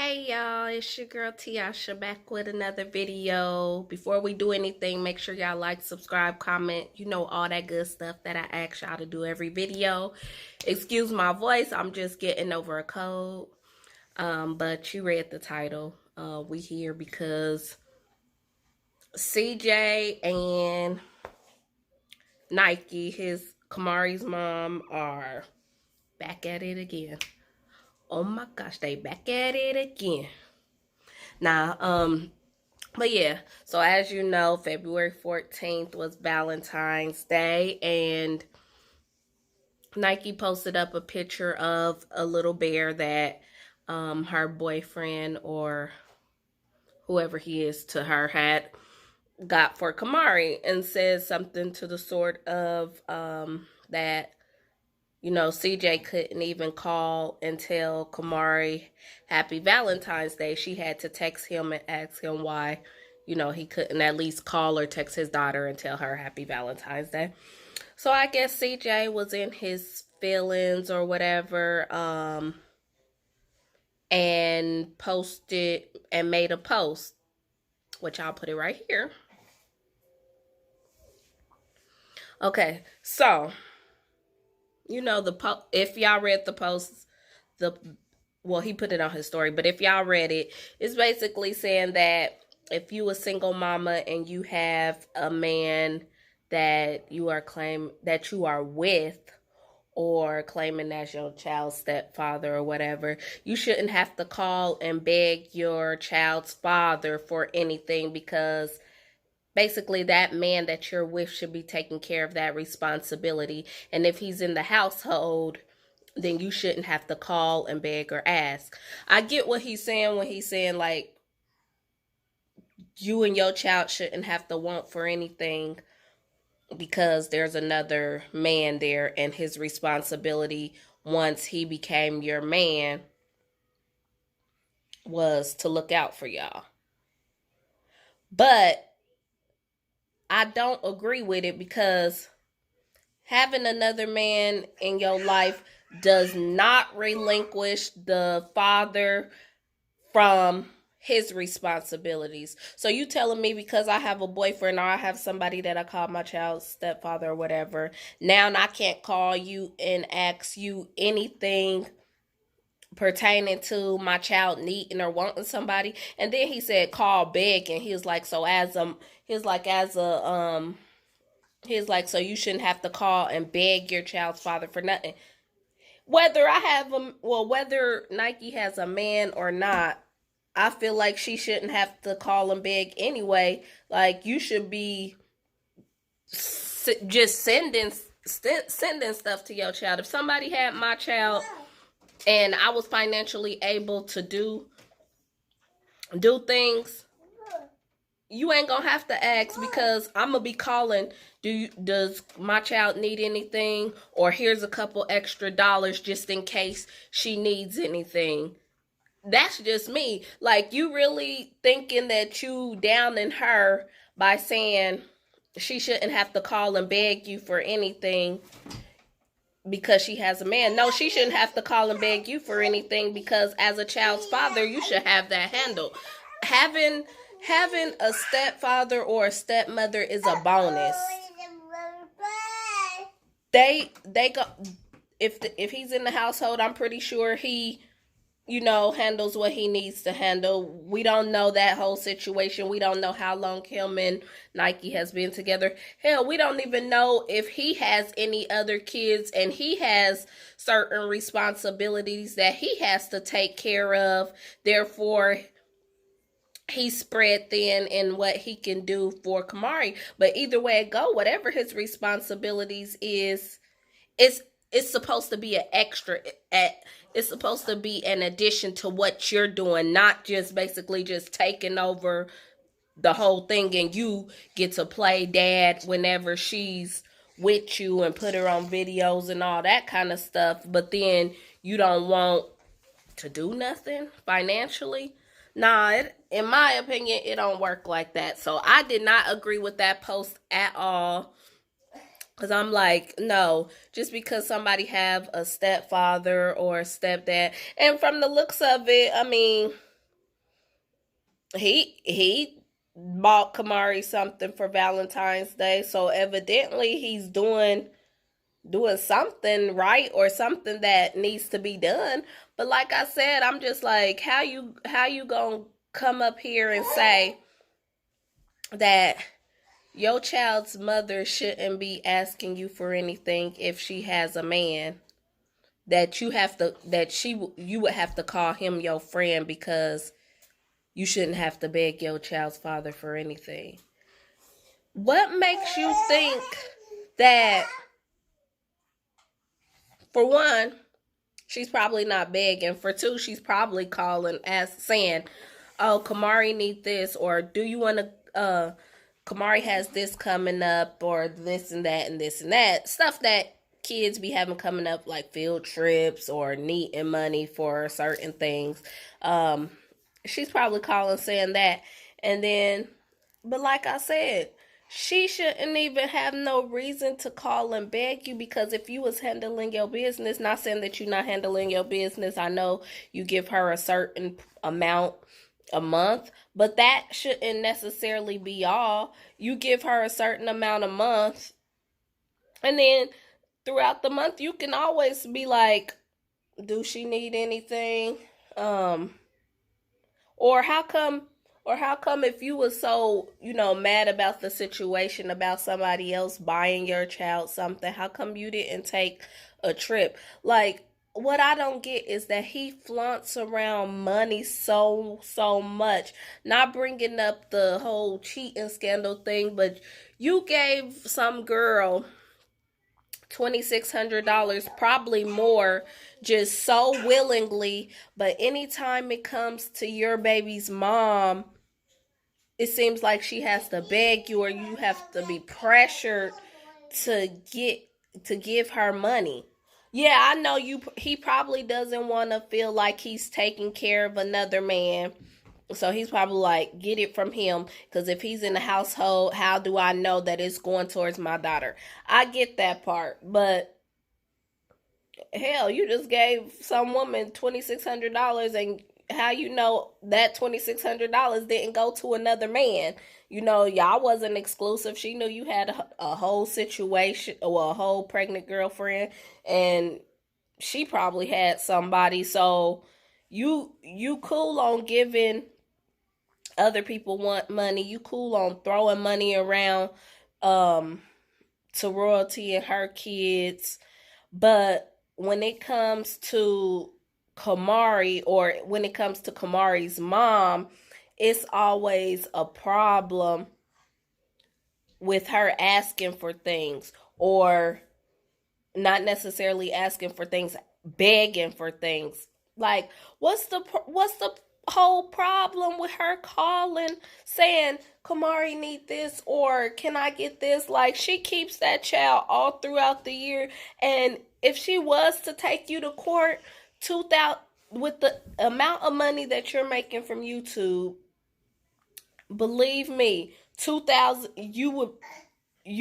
Hey y'all, it's your girl Tiasha back with another video. Before we do anything, make sure y'all like, subscribe, comment, all that good stuff that I ask y'all to do every video. Excuse my voice, I'm just getting over a cold. But you read the title. We here because CJ and Nikee, his Camari's mom, are back at it again. Oh my gosh, they back at it again. Now, but yeah, so as you know, February 14th was Valentine's Day, and Nikee posted up a picture of a little bear that her boyfriend or whoever he is to her had got for Camari, and said something to the sort of that CJ couldn't even call and tell Camari happy Valentine's Day. She had to text him and ask him why, he couldn't at least call or text his daughter and tell her happy Valentine's Day. So I guess CJ was in his feelings or whatever, and posted and made a post, which I'll put it right here. Okay, so if y'all read the post, he put it on his story, but if y'all read it, it's basically saying that if you a single mama and you have a man that you are with or claiming as your child's stepfather or whatever, you shouldn't have to call and beg your child's father for anything, because basically that man that you're with should be taking care of that responsibility. And if he's in the household, then you shouldn't have to call and beg or ask. I get what he's saying when he's saying, like, you and your child shouldn't have to want for anything because there's another man there, and his responsibility once he became your man was to look out for y'all. But I don't agree with it, because having another man in your life does not relinquish the father from his responsibilities. So you telling me because I have a boyfriend or I have somebody that I call my child's stepfather or whatever, now I can't call you and ask you anything pertaining to my child needing or wanting somebody? And then he said call beg, and he was like, so you shouldn't have to call and beg your child's father for nothing. Whether whether Nikee has a man or not, I feel like she shouldn't have to call and beg anyway. Like, you should be just sending stuff to your child. If somebody had my child and I was financially able to do things, you ain't gonna have to ask, because I'm gonna be calling. Does my child need anything? Or here's a couple extra dollars just in case she needs anything. That's just me. Like, you really thinking that you downing her by saying she shouldn't have to call and beg you for anything because she has a man? No, she shouldn't have to call and beg you for anything, because as a child's father, you should have that handled. Having a stepfather or a stepmother is a bonus. They go, if he's in the household, I'm pretty sure he handles what he needs to handle. We don't know that whole situation. We don't know how long him and Nikee has been together. Hell, we don't even know if he has any other kids, and he has certain responsibilities that he has to take care of. Therefore, he's spread thin in what he can do for Camari. But either way it go, whatever his responsibilities is, it's supposed to be an extra. It's supposed to be an addition to what you're doing, not just basically just taking over the whole thing, and you get to play dad whenever she's with you and put her on videos and all that kind of stuff, but then you don't want to do nothing financially. Nah, in my opinion, it don't work like that. So I did not agree with that post at all. Because I'm like, no, just because somebody have a stepfather or a stepdad. And from the looks of it, I mean, He bought Camari something for Valentine's Day, so evidently he's doing something right or something that needs to be done. But like I said, I'm just like, how you gonna come up here and say that your child's mother shouldn't be asking you for anything if she has a man, that you would have to call him your friend because you shouldn't have to beg your child's father for anything. What makes you think that, for one, she's probably not begging. For two, she's probably calling, saying, "Oh, Camari need this," or "Do you want to? Camari has this coming up," or this and that and this and that stuff that kids be having coming up, like field trips or needing money for certain things. She's probably calling saying that, and then, but like I said, she shouldn't even have no reason to call and beg you, because if you was handling your business, not saying that you're not handling your business, I know you give her a certain amount a month, but that shouldn't necessarily be all. You give her a certain amount a month, and then throughout the month you can always be like, do she need anything? Um or how come if you were so, mad about the situation, about somebody else buying your child something, how come you didn't take a trip? Like, what I don't get is that he flaunts around money so much. Not bringing up the whole cheating scandal thing, but you gave some girl $2,600, probably more, just so willingly. But anytime it comes to your baby's mom, it seems like she has to beg you, or you have to be pressured to get to give her money. Yeah, I know he probably doesn't want to feel like he's taking care of another man. So he's probably like, get it from him, because if he's in the household, how do I know that it's going towards my daughter? I get that part, but hell, you just gave some woman $2,600, and how you know that $2,600 didn't go to another man? Y'all wasn't exclusive. She knew you had a whole situation, or a whole pregnant girlfriend, and she probably had somebody. So you cool on giving other people want money. You cool on throwing money around, um, to Royalty and her kids. But when it comes to Camari, or when it comes to Camari's mom, it's always a problem with her asking for things, or not necessarily asking for things, begging for things. Like, what's the whole problem with her calling saying, Camari need this, or can I get this? Like, she keeps that child all throughout the year, and if she was to take you to court, 2000, with the amount of money that you're making from YouTube, believe me, 2000, you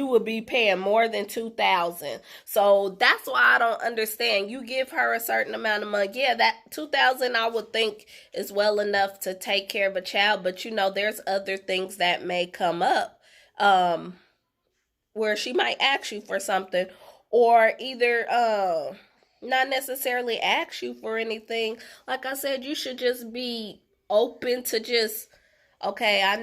would be paying more than 2,000. So that's why I don't understand. You give her a certain amount of money. Yeah, that 2,000 I would think is well enough to take care of a child, but there's other things that may come up, where she might ask you for something, or either not necessarily ask you for anything. Like I said, you should just be open to just, okay, I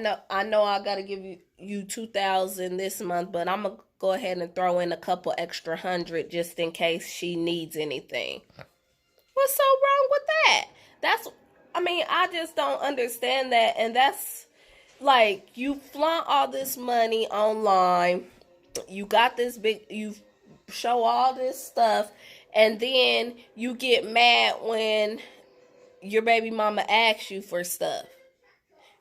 know I gotta give you 2,000 this month, but I'm gonna go ahead and throw in a couple extra hundred just in case she needs anything. What's so wrong with that? I just don't understand that. And that's like, you flaunt all this money online, you got this big, you show all this stuff, and then you get mad when your baby mama asks you for stuff.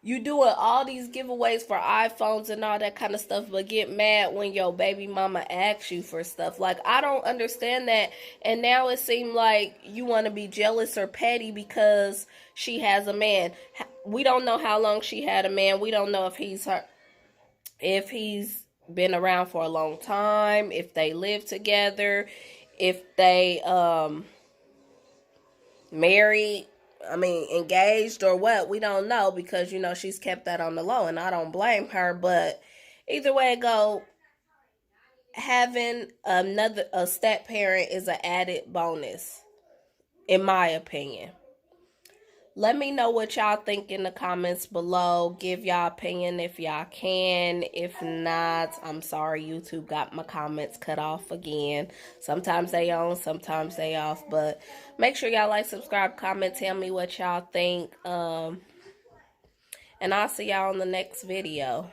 You doing all these giveaways for iPhones and all that kind of stuff, but get mad when your baby mama asks you for stuff. Like, I don't understand that. And now it seems like you want to be jealous or petty because she has a man. We don't know how long she had a man. We don't know if he's been around for a long time, if they live together, if they married I mean, engaged or what, we don't know, because, you know, she's kept that on the low, and I don't blame her. But either way it go, having a step parent is an added bonus, in my opinion. Let me know what y'all think in the comments below. Give y'all opinion if y'all can. If not, I'm sorry, YouTube got my comments cut off again. Sometimes they on, sometimes they off. But make sure y'all like, subscribe, comment, tell me what y'all think. And I'll see y'all on the next video.